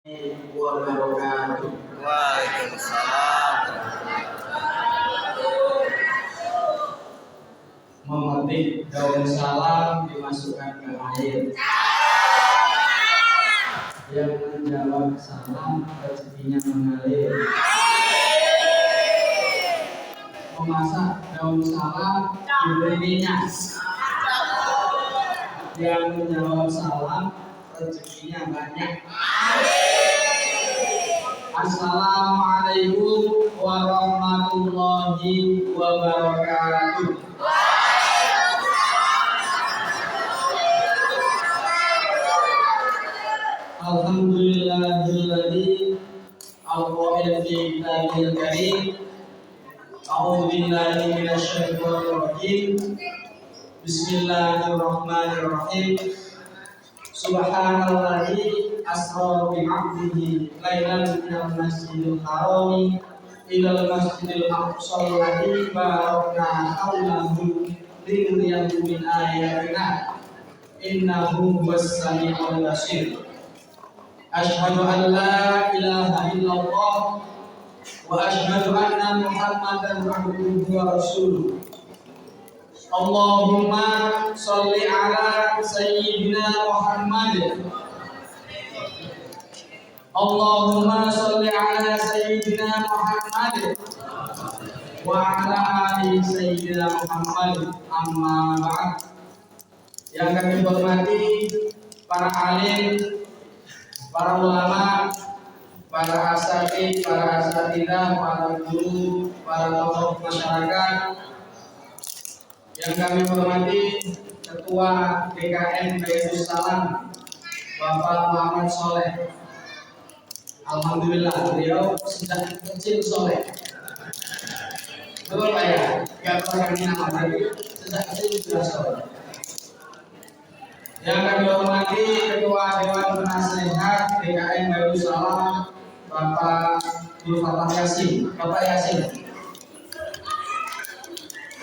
Wabarakatuh. Waalaikumsalam. Memetik daun salam dimasukkan ke air. Yang menjawab salam rezekinya mengalir. Memasak daun salam diberi minyak. Yang menjawab salam rezekinya banyak. Assalamualaikum warahmatullahi wabarakatuh. Alhamdulillahilladzi al-qa'il fi kitabil karim. A'udzu billahi minasyaitonir rajim. Bismillahirrahmanirrahim. Subhanalladzi asra bi 'abdihi lailan minal masjidil harami ilal masjidil aqsa alladzi barakna hawlahu linuriyahu min ayatina innahu huwas sami'ul basir. Asyhadu an la ilaha illallah wa asyhadu anna Muhammadan abduhu wa rasuluh. Allahumma sholli ala sayyidina Muhammad. Allahumma sholli ala sayyidina Muhammad wa ala ali sayyidina Muhammad. Amma ba'd. Yang kami hormati para alim, para ulama, para asatidz, para guru, para tokoh masyarakat. Yang kami hormati Ketua DKM Baitul Salam Bapak Muhammad Soleh. Alhamdulillah beliau sejak kecil soleh. Betul Pak ya? Gak pernah nama tapi sejak kecil sudah soleh. Yang kami hormati Ketua Dewan Penasehat DKM Baitul Salam Bapak Nur Fatah Yasin. Bapak Yasin.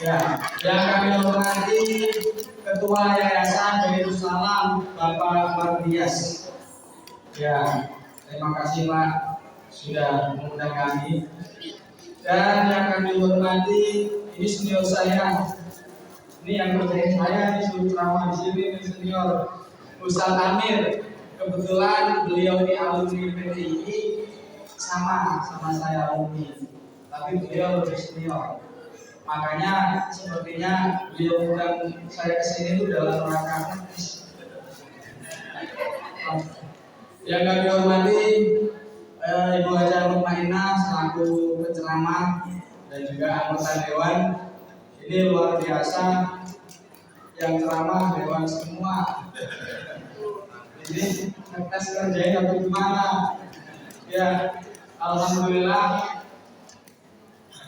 Ya, yang kami hormati Ketua Yayasan Baitul Salam Bapak Mardias. Ya, terima kasih Pak sudah mengundang kami. Dan yang kami hormati ini senior saya. Ini yang kerjain saya, ini suruh ceramah di sini, ini senior Ustaz Amir. Kebetulan beliau ini alumni PTI sama saya alumni, tapi beliau lebih senior. Makanya sepertinya beliau undang saya ke sini itu dalam rangka yang kami hormati Ibu Haja Mutmainah selaku penceramah dan juga anggota dewan. Ini luar biasa, yang ceramah dewan semua. Ini ngetes kerjain atau gimana? Ya, alhamdulillah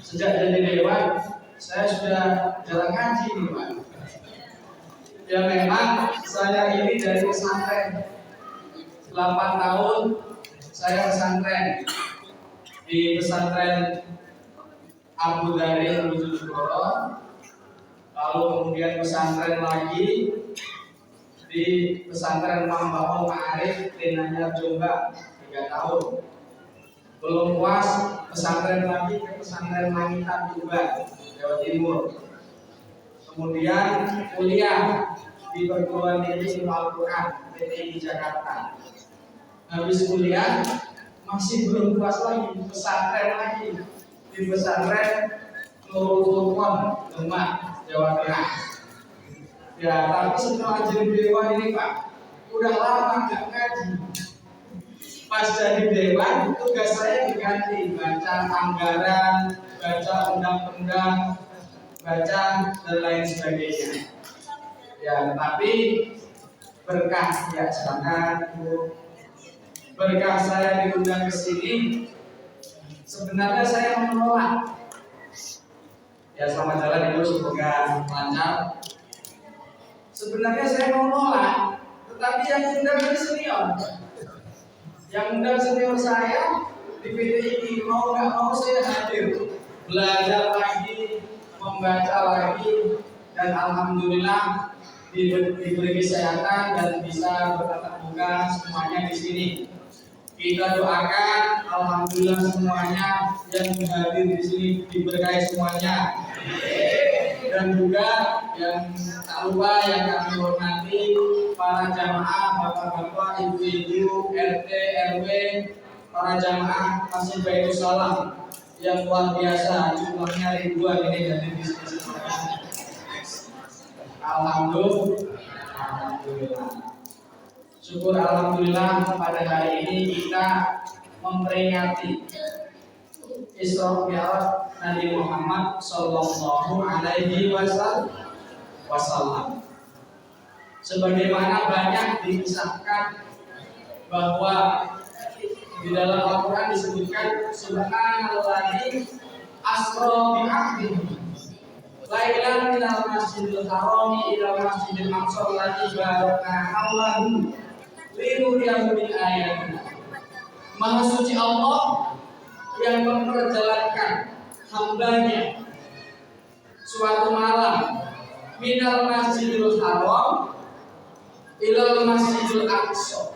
sejak jadi dewan saya sudah jarang ngaji nih Pak. Ya memang saya ini dari pesantren 8 tahun saya pesantren di pesantren Abu Dhabi Bojonegoro, lalu kemudian pesantren lagi di pesantren Mambaul Ma'arif Tinanyar Jombang 3 tahun. Belum puas pesantren lagi ke pesantren Langitan Tuban Jawa Timur. Kemudian kuliah di perguruan tinggi Al-Quran PTI Jakarta. Habis kuliah masih belum puas lagi, pesantren lagi di pesantren Nurul Furqon Demak Jawa Tengah. Ya, tapi setelah jadi dewan ini Pak, udah lama nggak ngaji. Pas jadi dewan, tugas saya diganti baca anggaran, baca undang-undang, baca dan lain sebagainya. Ya, tapi berkah ya silakan Bu. Berkah saya diundang ke sini. Sebenarnya saya menolak. Ya selamat jalan Ibu, semoga lancar. Sebenarnya saya menolak, tetapi yang undang ini senior. Yang undang senior saya di PTI, mau nggak mau saya hadir, belajar lagi, membaca lagi, dan alhamdulillah diberi kesehatan dan bisa bertatap muka semuanya di sini. Kita doakan alhamdulillah semuanya yang hadir di sini diberkahi semuanya. Dan juga yang tak lupa yang kami hormati para jamaah, bapak-bapak, ibu-ibu, RT, RW, para jamaah Masjid Baitus Salam yang luar biasa, jumlahnya ribuan ini dari di sini semuanya. Alhamdulillah. Syukur alhamdulillah pada hari ini kita memperingati Isra Mi'raj Nabi Muhammad sallallahu alaihi wasallam. Sebagaimana banyak dikisahkan bahwa di dalam Al-Qur'an disebutkan subhanallazi asra bi 'abdihi lailan minal masjidil harami ila masjidil aqsa allazi barakna hawlahu linuriyahu min ayatina. Maha suci Allah yang memperjalankan hambanya suatu malam minal masjidil haram ilal masjidil aqsa,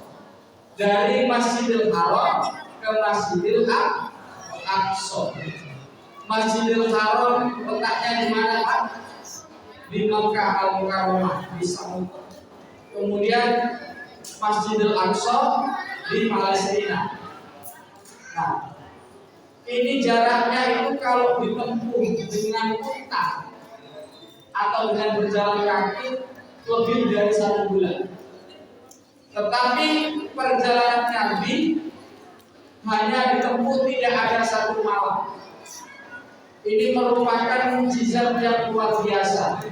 dari masjidil haram ke masjidil aqsa. Masjidil Haram letaknya di mana, Pak? Di Makkah Al-Mukarramah, di Saudi. Kemudian Masjidil Aqsa di Palestina. Nah, ini jaraknya itu kalau ditempuh dengan unta atau dengan berjalan kaki lebih dari 1 bulan. Tetapi perjalanan Nabi hanya ditempuh tidak ada 1 malam. Ini merupakan mukjizat yang luar biasa.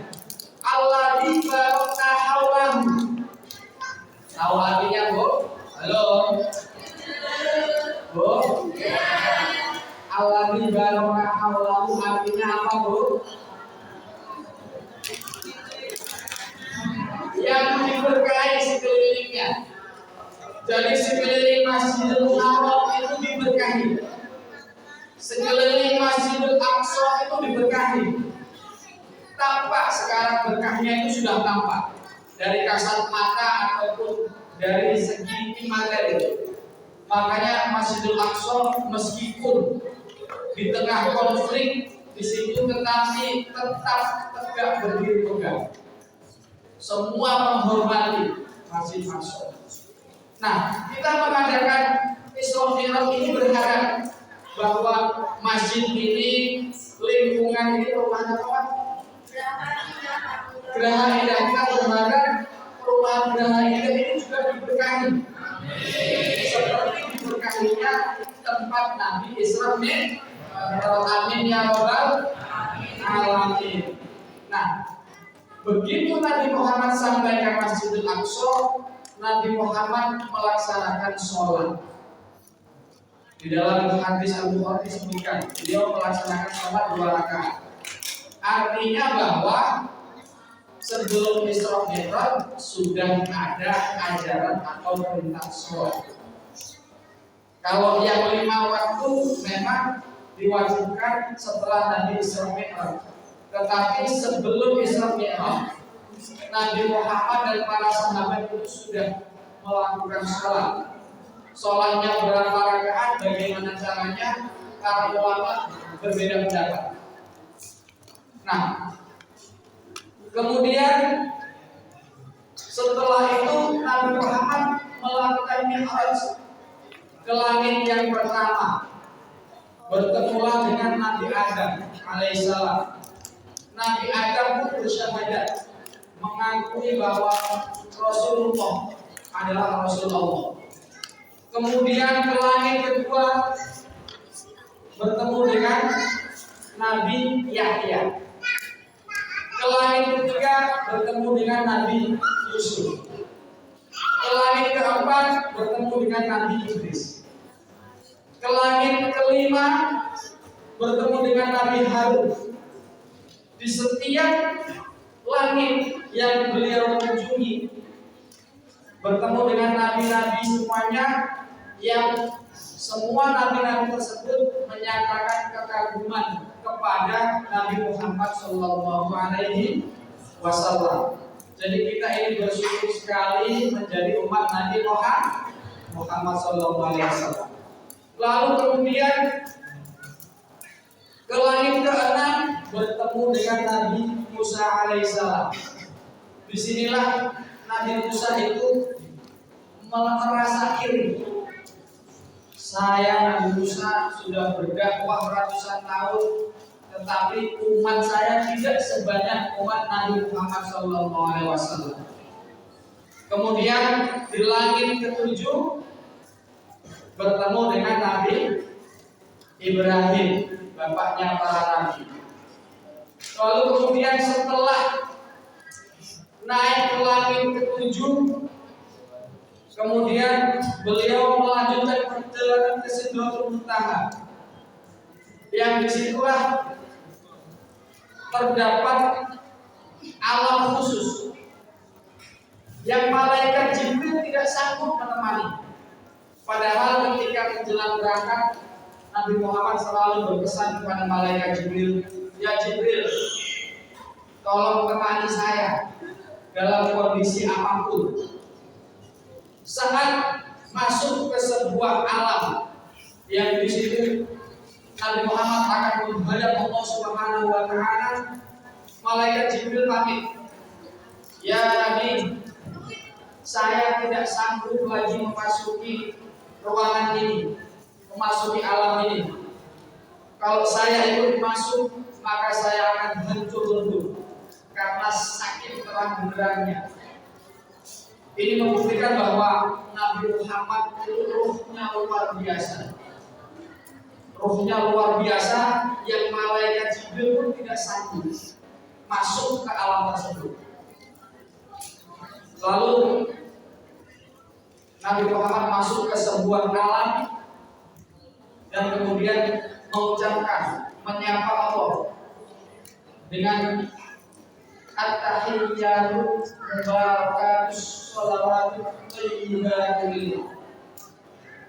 Alladzi barakna hawlahu. Tahu artinya, Bu? Halo? Bu? Alladzi barakna hawlahu artinya apa, Bu? Yang diberkahi sekelilingnya. Jadi sekeliling Masjidil Haram itu diberkahi. Sekeliling Masjidil Aqsa itu diberkahi. Tampak sekarang berkahnya itu sudah tampak dari kasat mata ataupun dari segi materi. Makanya Masjidil Aqsa meskipun di tengah konflik di situ tetapi tetap tegak berdiri tegak. Semua menghormati Masjid Aqsa. Nah, kita mengadakan Isra Mi'raj ini berharap bahwa masjid ini, lingkungan ini perumahan apa? Geraha Indah. Kita berharap perumahan Geraha Indah ini juga diberkahi seperti diberkahinya tempat Nabi Isra Mi'raj. Amin ya rabbal alamin. Nah, begitu Nabi Muhammad sampai ke Masjidil Aqsa, Nabi Muhammad melaksanakan sholat. Di dalam hadis Al-Bukhari disebutkan beliau melaksanakan sholat 2 rakaat. Artinya bahwa sebelum Isra Mi'raj sudah ada ajaran atau perintah sholat. Kalau yang 5 waktu memang diwajibkan setelah Nabi Isra Mi'raj. Tetapi sebelum Isra Mi'raj, Nabi Muhammad dan para sahabat itu sudah melakukan sholat. Sholatnya berapa rakaat, bagaimana caranya, para ulama berbeda pendapat. Nah, kemudian setelah itu Nabi Muhammad melakukan mi'raj ke langit yang pertama, bertemulah dengan Nabi Adam alaihissalam. Nabi Adam pun bersyahadat, mengakui bahwa Rasulullah adalah Rasulullah. Kemudian ke langit kedua bertemu dengan Nabi Yahya. Ke langit ketiga bertemu dengan Nabi Yusuf. Ke langit keempat bertemu dengan Nabi Idris. Ke langit kelima bertemu dengan Nabi Harun. Di setiap langit yang beliau kunjungi bertemu dengan nabi-nabi semuanya, yang semua nabi-nabi tersebut menyatakan kekaguman kepada Nabi Muhammad Shallallahu Alaihi Wasallam. Jadi kita ini bersyukur sekali menjadi umat Nabi Muhammad SAW. Lalu kemudian ke langit ke-6 bertemu dengan Nabi Musa alaihissalam. Disinilah Nabi Musa itu merasa iri. Saya Nabi Musa sudah berdakwah ratusan tahun, tetapi umat saya tidak sebanyak umat Nabi Muhammad SAW. Kemudian di langit ke-7 bertemu dengan Nabi Ibrahim, bapaknya para nabi. Lalu kemudian setelah naik ke langit ke-7, kemudian beliau melanjutkan perjalanan ke Sidratul Muntaha, yang disitulah terdapat alam khusus yang malaikat Jibril tidak sanggup menemani. Padahal ketika menjelang berangkat, Nabi Muhammad selalu berpesan kepada malaikat Jibril, "Ya Jibril, tolong temani saya dalam kondisi apapun." Saat masuk ke sebuah alam yang di situ Nabi Muhammad akan menghadap Allah Subhanahu wa Ta'ala, malaikat Jibril pamit, "Ya Nabi, saya tidak sanggup lagi memasuki ruangan ini, memasuki alam ini. Kalau saya ikut masuk, maka saya akan hancur lebur karena sakit terang benderangnya." Ini membuktikan bahwa Nabi Muhammad itu ruhnya luar biasa. Ruhnya luar biasa yang malaikat Jibril pun tidak sanggup masuk ke alam tersebut. Lalu Nabi Muhammad masuk ke sebuah alam dan kemudian mengucapkan, menyapa Allah dengan at-tahiyyatu mubarakatus sholawatu thayyibatu,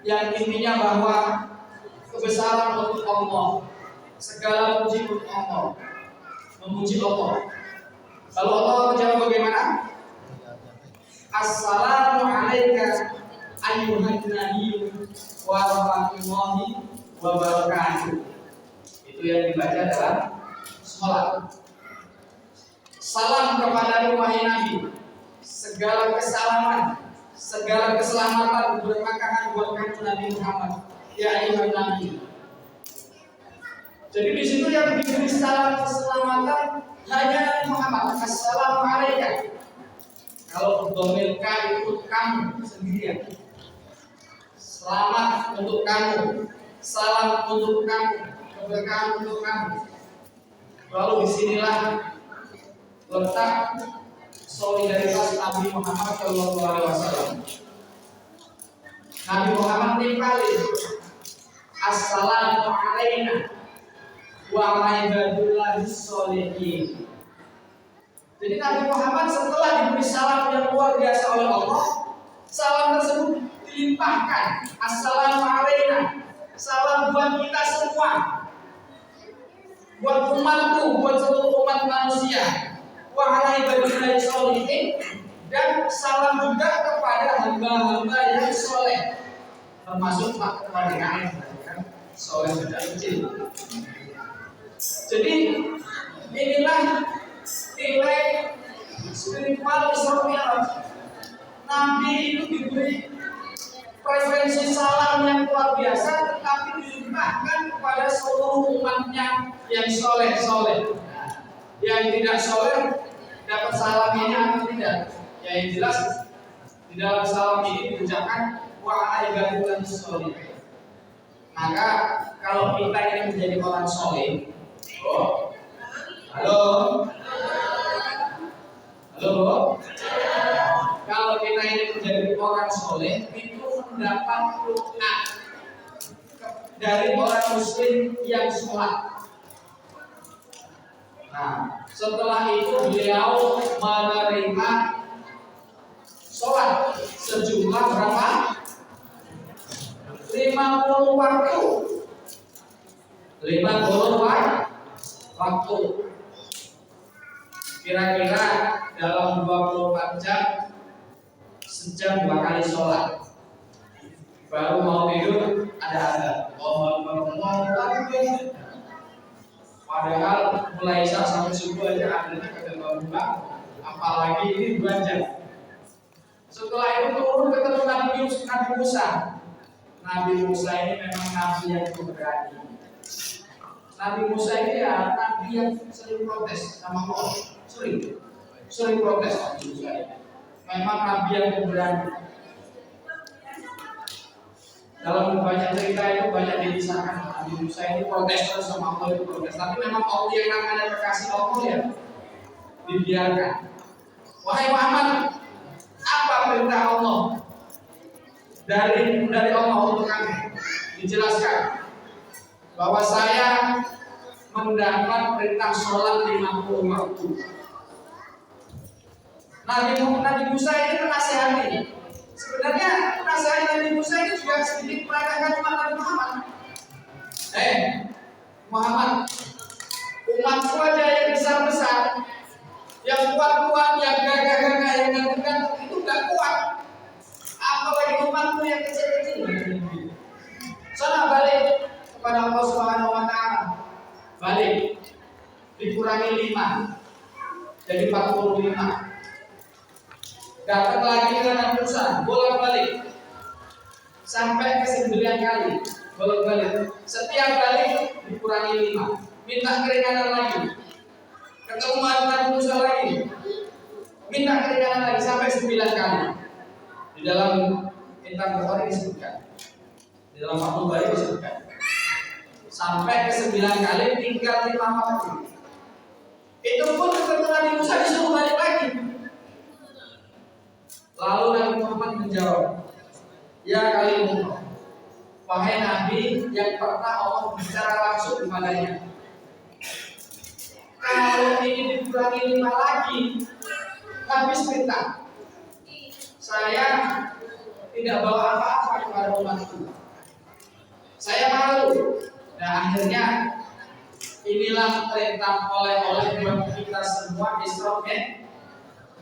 yang intinya bahwa kebesaran untuk Allah, segala puji untuk Allah, memuji Allah. Lalu Allah menjawab bagaimana? Assalamu alayka ayyuhan nabiyyu wa rahmatullahi wa barakatuh. Itu yang dibaca dalam sholat. Salam kepada wahai Nabi, segala kesalaman, segala keselamatan berkakahan buat kamu Nabi Muhammad, ya ayyuhan nabi. Jadi di situ yang diberi salam keselamatan hanya Nabi Muhammad. Assalamu alayka. Kalau domil ka itu kamu sendirian. Selamat untuk kamu, salam untuk kamu, keberkahan untuk kamu. Lalu disinilah letak solidaritas Nabi Muhammad SAW. Nabi Muhammad nimpalin assalamu alayna wa ala ibadillahis sholihin. Jadi Nabi Muhammad setelah diberi salam yang luar biasa oleh Allah, salam tersebut dilimpahkan. Assalamu alayna, salam buat kita semua, buat umatku, buat seluruh umat manusia. Wa ala ibadillahis sholihin, dan salam juga kepada hamba-hamba yang soleh, termasuk kepada yang soleh sudah kecil. Jadi inilah nilai spiritual Isra Mi'raj. Nabi itu diberi preferensi salam yang luar biasa, tetapi dilimpahkan kepada seluruh umatnya yang soleh. Yang tidak soleh dapat salam ini atau tidak? Ya, yang jelas di dalam salam ini diucapkan wa ibadillahis sholihin. Maka kalau kita ingin menjadi orang soleh, halo, kalau kita ingin menjadi orang soleh, itu mendapat doa dari orang muslim yang sholat. Nah, setelah itu beliau menerima sholat sejumlah berapa? 50 waktu. 50 waktu. Kira-kira dalam 24 jam sejam 2 kali sholat. baru mau tidur ada mau lagi. Padahal mulai sampai subuh aja adanya kagak bangun, apalagi ini 2 jam. Setelah itu turun ketemu Nabi Musa. Nabi Musa ini memang nabi yang pemberani. Nabi Musa ini ya nabi yang sering protes sama Allah, sering protes Nabi Musa ini. Memang nabi yang pemberani. Dalam banyak cerita itu banyak dikisahkan Nabi Musa ini protes terus sama Allah, itu protes. Tapi memang Allah yang namanya kekasih Allah ya dibiarkan. Wahai Muhammad, apa perintah Allah dari Allah untuk kami? Dijelaskan bahwa saya mendapat perintah sholat 50 waktu. Nabi Musa ini menasihati. Sebenarnya nasihat Nabi Musa ini juga sedikit merendahkan umat Nabi Muhammad. Muhammad, umatku aja yang besar-besar, yang kuat-kuat, yang gagah-gagah, yang ganteng-ganteng itu gak kuat. Apalagi umatku yang kecil-kecil. Sana balik kepada Allah Subhanahu wa Ta'ala. Balik, dikurangi 5 jadi 45. Datang lagi ke Nabi Musa, bolak-balik sampai ke 9 kali, bolak-balik. Setiap kali dikurangi 5, minta keringanan lagi. Ketemu Nabi Musa lagi, minta keringanan lagi sampai 9 kali. Di dalam kitab Bukhari disebutkan, di dalam Fathul Bari disebutkan, sampai ke 9 kali tinggal 5 waktu. Itu pun ketemu Nabi Musa disuruh balik lagi. Lalu Nabi Muhammad menjawab, ya kalimullah, wahai Nabi yang pernah Allah bicara langsung kepadanya, kalau ini dikurangi 5 lagi, habis perintah. Saya tidak bawa apa-apa kepada umatku. Saya malu. Nah akhirnya inilah perintah oleh buat kita semua Isra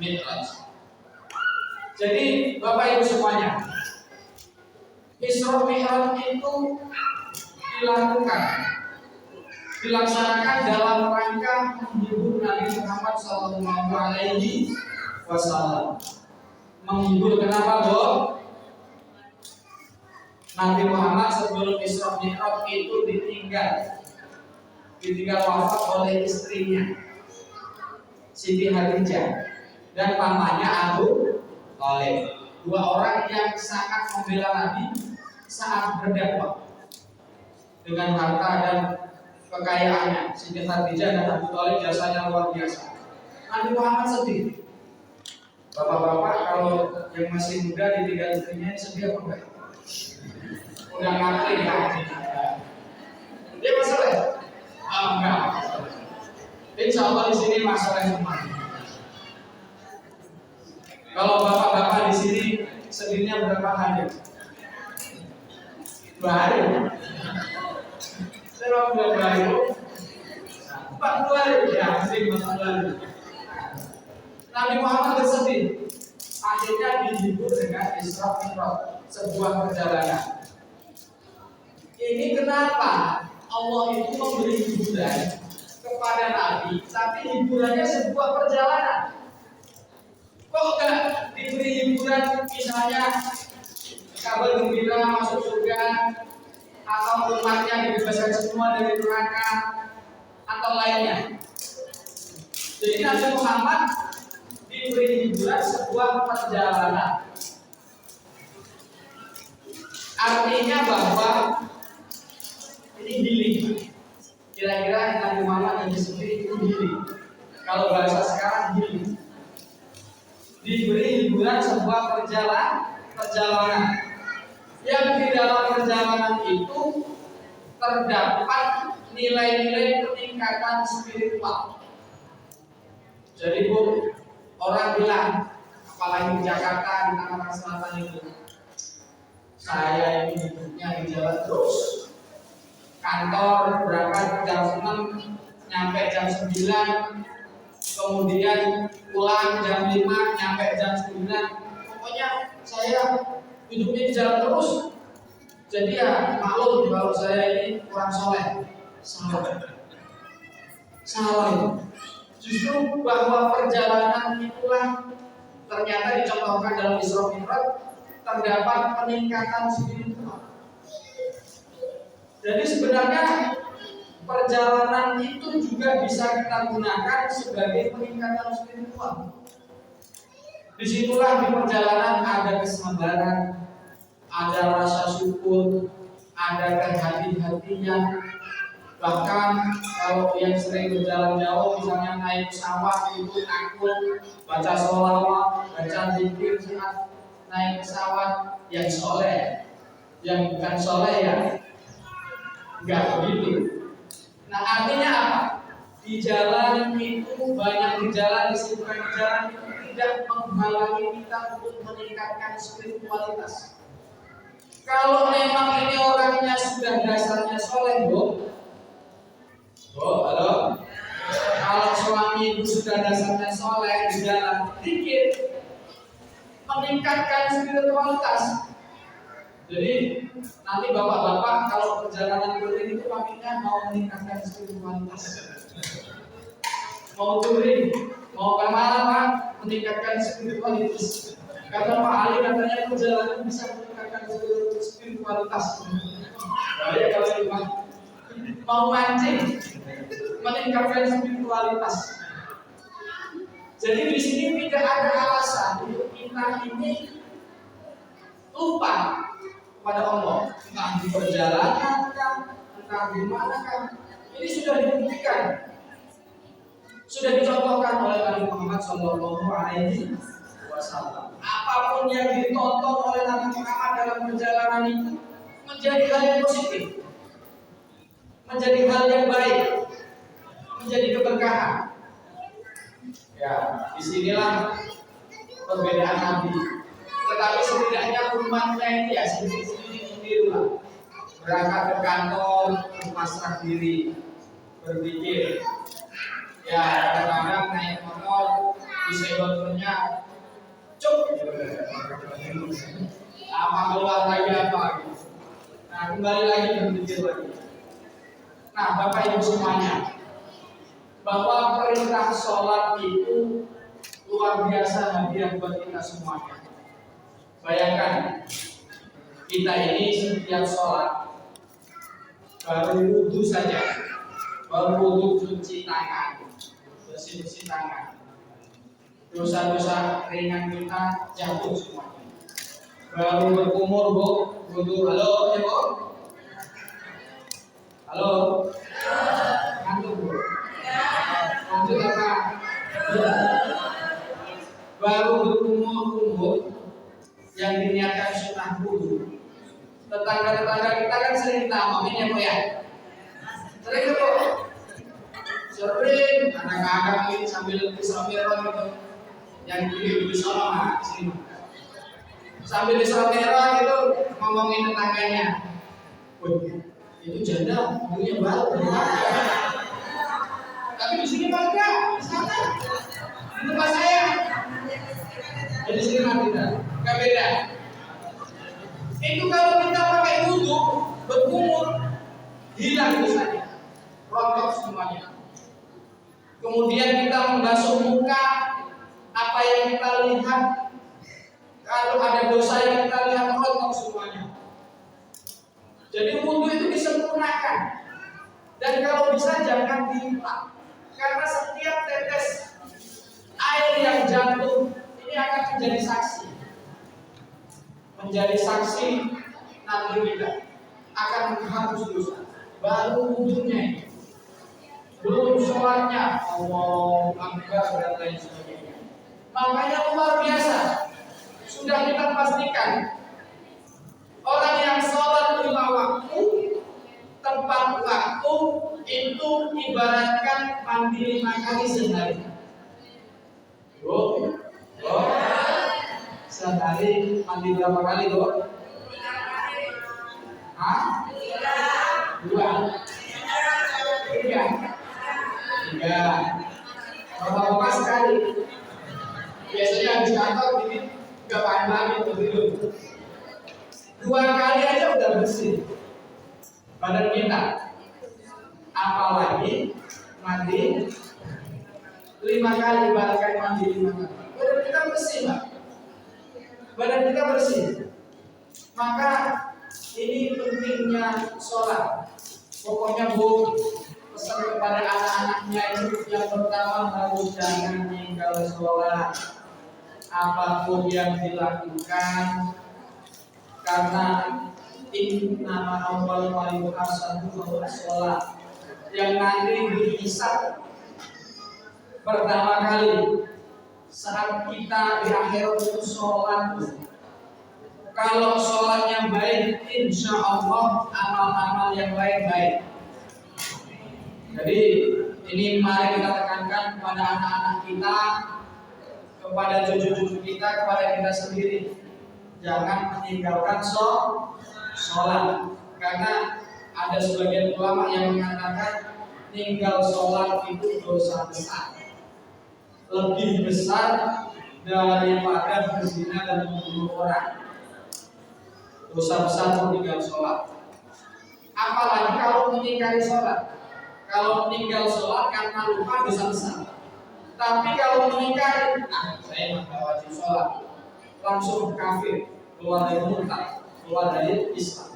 Mi'raj. Jadi Bapak Ibu semuanya, Isra Mi'raj itu dilaksanakan dalam rangka menghibur Nabi Muhammad SAW. Menghibur kenapa, Bo? Nabi Muhammad sebelum Isra Mi'raj itu ditinggal wafat oleh istrinya Siti Khadijah dan pamannya Abu Thalib, 2 orang yang sangat membela Nabi saat berdakwah dengan harta dan kekayaannya. Siti Khadijah dan Abu Thalib jasanya luar biasa. Nabi Muhammad sedih. Bapak-bapak kalau yang masih muda ditinggal istrinya sedih apa enggak? Udah ngerti ya? Dia masalah? Enggak. Insya Allah di sini masalah semua. Kalau bapak-bapak di sini sedihnya berapa hari? 2 hari. Saya udah 2 hari. 40 hari ya, sedih 40 hari. Nabi Muhammad bersedih. Akhirnya dihibur dengan Isra Mi'raj, sebuah perjalanan. Ini kenapa Allah itu memberi hiburan kepada Nabi, tapi hiburannya sebuah perjalanan. Kok enggak diberi hiburan misalnya kabar gembira masuk surga, atau umatnya dibebaskan semua dari neraka, atau lainnya? Jadi Nabi Muhammad diberi hiburan sebuah perjalanan. Artinya bahwa ini healing. Kira-kira Nabi Muhammad ini sendiri itu healing. Kalau bahasa sekarang healing. Diberi hiburan sebuah perjalanan. Yang di dalam perjalanan itu terdapat nilai-nilai peningkatan spiritual. Jadi Bu, orang bilang, apalagi di Jakarta, di Tangerang Selatan itu, saya ini hidupnya di jalan terus. Kantor berangkat jam 6, nyampe jam 9, kemudian pulang jam 5, nyampe jam 9. Pokoknya saya hidupnya di jalan terus. Jadi ya maklum kalau saya ini kurang soleh. Salah itu. Justru bahwa perjalanan itulah ternyata dicontohkan dalam Isra Mi'raj terdapat peningkatan spiritual. Jadi sebenarnya perjalanan itu juga bisa kita gunakan sebagai peningkatan spiritual. Disitulah di perjalanan ada kesabaran, ada rasa syukur, ada kehati-hatian. Bahkan kalau yang sering berjalan jauh, misalnya naik pesawat itu takut, baca sholawat, baca zikir saat naik pesawat, yang soleh, yang bukan soleh ya enggak begitu. Nah artinya apa? Di jalan itu banyak di jalan, kesibukan di jalan itu tidak menghalangi kita untuk meningkatkan spiritualitas. Kalau memang ini orangnya sudah dasarnya soleh, halo. Kalau suami itu sudah dasarnya soleh di jalan dikit, meningkatkan spiritualitas. Jadi nanti bapak-bapak kalau perjalanan touring itu pamitnya mau meningkatkan spiritualitas. Mau touring, mau kemana Pak? Meningkatkan spiritualitas. Kata Pak Ali katanya perjalanan bisa meningkatkan spiritualitas. Baik kalau itu Pak. Mau mancing, meningkatkan spiritualitas. Jadi di sini tidak ada alasan untuk kita ini lupa pada Allah, entah di perjalanan kan, entah di mana kan. Ini sudah dibuktikan, sudah dicontohkan oleh Nabi Muhammad SAW. Apapun yang ditonton oleh Nabi Muhammad dalam perjalanan itu menjadi hal yang positif, menjadi hal yang baik, menjadi keberkahan. Ya, disinilah perbedaan Nabi. Tetapi setidaknya umatnya ini ya sendiri lah. Berangkat ke kantor, berpasrah diri, berpikir. Ya, kadang-kadang naik motor, disenggol-senggolnya, cuk. Apa keluar lagi apa? Nah, kembali lagi berpikir lagi. Nah, Bapak Ibu semuanya, bahwa perintah sholat itu luar biasa hadiah buat kita semuanya. Bayangkan, kita ini setiap sholat baru wudhu saja, baru wudhu cuci tangan, bersih-bersih tangan, dosa-dosa ringan kita jatuh semuanya. Baru berkumur wudhu, halo ya Bu? Halo? Ngantuk Bu? Lanjut apa? Baru berkumur yang diniatkan sunnah wudhu. Tetangga-tetangga kita kan sering kita omongin ya Bu ya. Sering Bu. Sering kadang-kadang ini sambil Isra Mi'raj gitu. Yang di sana di sini. Sambil Isra Mi'raj itu ngomongin tetangganya. Wih, itu janda punya baru. Tapi di sini enggak, di sana. Di tempat saya. Jadi sini tidak. Gak beda. Itu kalau kita pakai wudhu berkumur, hilang dosanya, rontok semuanya. Kemudian kita membasuh muka, apa yang kita lihat, kalau ada dosa yang kita lihat rontok semuanya. Jadi wudhu itu disempurnakan. Dan kalau bisa jangan dilupa, karena setiap tetes air yang jatuh ini akan menjadi saksi. Menjadi saksi nanti kita akan menghapus dosa. Baru wudhunya ini, belum sholatnya, Allah Akbar dan lain sebagainya. Makanya luar biasa. Sudah kita pastikan orang yang sholat 5 waktu tepat waktu itu ibaratkan mandi 5 kali sehari. Sehari mandi berapa kali, Bu? 3 Hah? 2 3 Bapak-bapak sekali. Biasanya habis kantor ini gak paham lagi begitu. 2 kali aja udah bersih badan kita, apalagi mandi 5 kali, bahkan mandi 5 kali. Badan kita bersih, Pak. Badan kita bersih. Maka ini pentingnya sholat. Pokoknya Bu, pesan kepada anak-anaknya itu yang pertama harus jangan tinggal sholat. Apapun yang dilakukan, karena ini nama awal wali hasan sholat yang nanti dihisab pertama kali saat kita di akhirat itu sholat. Kalau sholatnya baik, insya Allah amal-amal yang lain baik. Jadi ini mari kita tekankan kepada anak-anak kita, kepada cucu-cucu kita, kepada kita sendiri. Jangan meninggalkan sholat, karena ada sebagian ulama yang mengatakan tinggal sholat itu dosa besar, lebih besar daripada berzina dan membunuh orang. Dosa besar meninggal sholat. Apalagi kalau meninggali sholat. Kalau meninggal sholat karena lupa dosa besar. Tapi kalau meninggal, saya nggak wajib sholat, langsung kafir, keluar dari murtad, keluar dari Islam.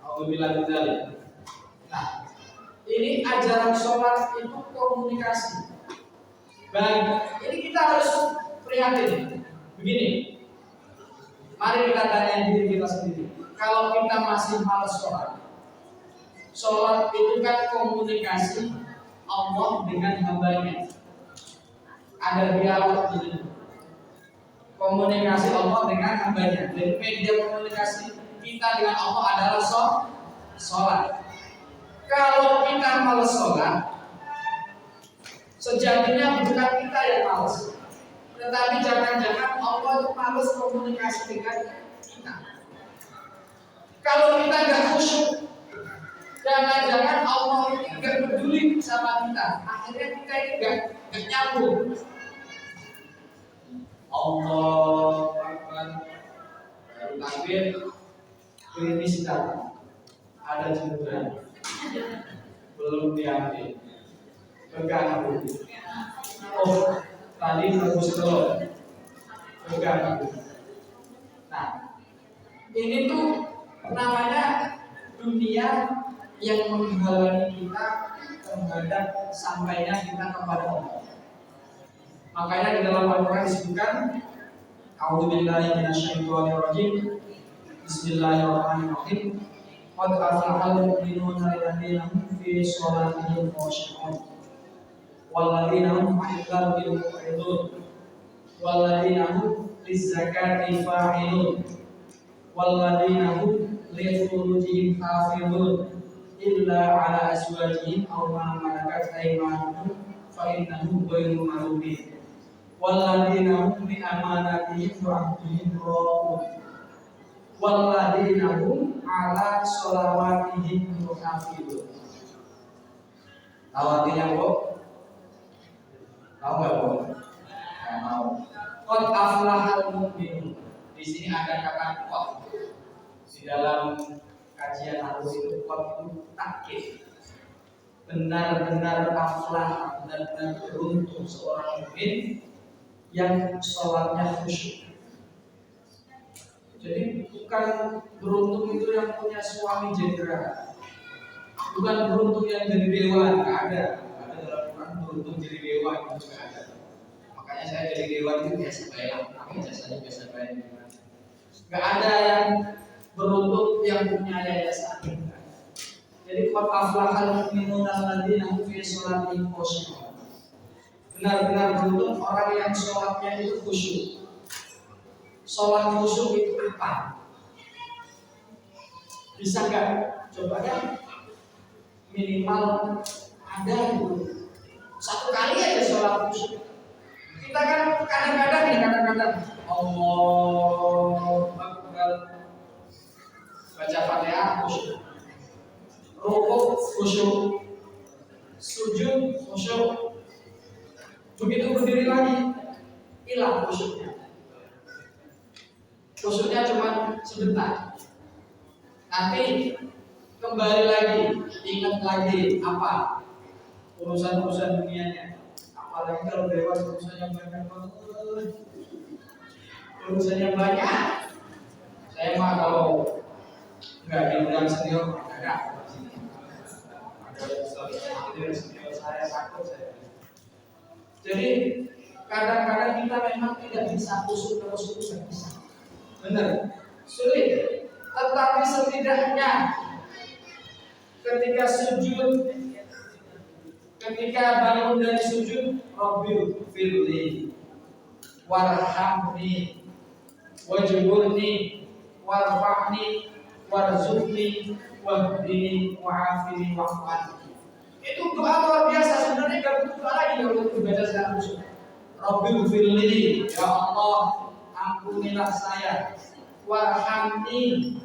Alhamdulillah dzalik. Nah, ini ajaran sholat itu komunikasi. Baik, ini kita harus prihatin. Begini, mari kita tanya diri kita sendiri. Kalau kita masih malas sholat itu kan komunikasi Allah dengan hambanya. Ada dialog di sini. Komunikasi Allah dengan hambanya. Jadi media komunikasi kita dengan Allah adalah sholat. Kalau kita malas sholat, sejatinya bukan kita yang malas, tetapi jangan-jangan Allah itu malas komunikasi dengan kita. Kalau kita nggak khusyuk, jangan-jangan Allah ini nggak peduli sama kita. Akhirnya kita ini nggak nyambung. Allah Akbar, baru takbir, klinis datang, ada jemuran, belum diambil, pegang dulu. Oh, tadi bagus telur, pegang dulu. Nah, ini tuh namanya dunia yang menghalangi kita terhadap sampainya kita kepada Allah. Makanya di dalam Al-Quran disebutkan, A'udzubillahi minasyaitonirrajim, Bismillahirrahmanirrahim. Qad aflahal mu'minuna alladzina hum fi sholatihim khashi'un walladzina hum 'anil lagwi mu'ridun walladzina hum lizzakati fa'ilun walladzina hum li furujihim hafizun illa 'ala azwajihim aw ma malakat aymanuhum fa innahum ghairu malumin. Walladzina hum bi amanatihim wa ahdihim ra'un walladzina hum 'ala sholawatihim yuhafizun. Tahu artinya, Bu? Tahu enggak, Bu? Enggak tahu. Qad aflahal mu'minun. Di sini ada kata qad. Di dalam kajian hadis itu qad itu takkid. Benar-benar aflah, benar-benar beruntung seorang mukmin yang sholatnya khusyuk. Jadi bukan beruntung itu yang punya suami jenderal, bukan beruntung yang jadi dewan, nggak ada. Ada dalam Quran beruntung jadi dewan itu nggak ada. Makanya saya jadi dewan itu biasa bayar, tapi jasanya biasa bayar. Nggak ada yang beruntung yang punya yayasan. Jadi qad aflahal mu'minuna alladzina hum fi sholatihim khashi'un. Benar-benar beruntung orang yang sholatnya itu khusyuk. Sholat khusyuk itu apa? Bisa nggak? Coba kan minimal ada itu 1 kali aja sholat khusyuk. Kita kan kadang-kadang Allah Akbar, baca Fatihah khusyuk, rukuk khusyuk, sujud khusyuk. Begitu berdiri lagi, hilang khusyuknya. Khusyuknya cuma sebentar. Nanti kembali lagi, ingat lagi apa urusan-urusan dunianya. Apalagi kalau dewasa urusannya banyak banget. Urusannya banyak. Saya mah kalau nggak diundang senior, enggak. Ada senior saya takut saya. Jadi kadang-kadang kita memang tidak bisa kusuk terus nggak bisa. Benar, sulit. Tetapi setidaknya ketika sujud, ketika bangun dari sujud, Rabbil firli, warhamni, wajburni, warfa'ni, warzuqni, wahdini, wa'afini, wa'afani. Itu doa luar biasa. Sebenarnya gak butuh doa lagi kalau itu baca secara khusyuk. Rabbil firli, ya Allah, ampunilah saya, warhamni,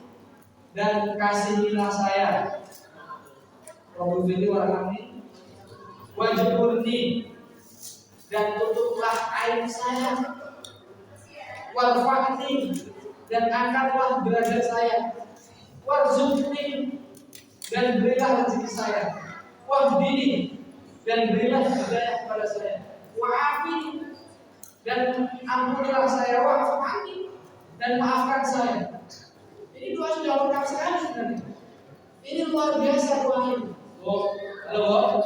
dan kasihilah saya. Rabbil firli, warhamni, wajburni, dan tutuplah aib saya, warfa'ni, dan angkatlah derajat saya, warzuqni, dan berilah rezeki saya, wahdini, dan berilah hidayah kepada saya, wa'afini, dan ampunilah saya, wa'afani, dan maafkan saya. Ini doa sudah lengkap sekali sebenarnya. Ini luar biasa doa ini. Oh, halo.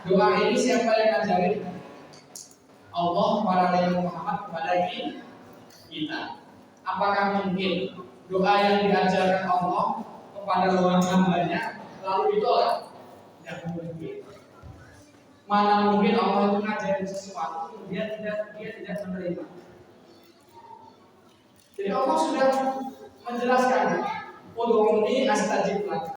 Doa ini siapa yang ngajarin? Allah kepada Nabi Muhammad kepada kita. Apakah mungkin doa yang diajarkan Allah kepada hamba-Nya lalu ditolak? Tidak mungkin. Mana mungkin Allah itu ngajarin sesuatu kemudian dia tidak menerima. Jadi Allah sudah menjelaskan, ud'uni astajib lak.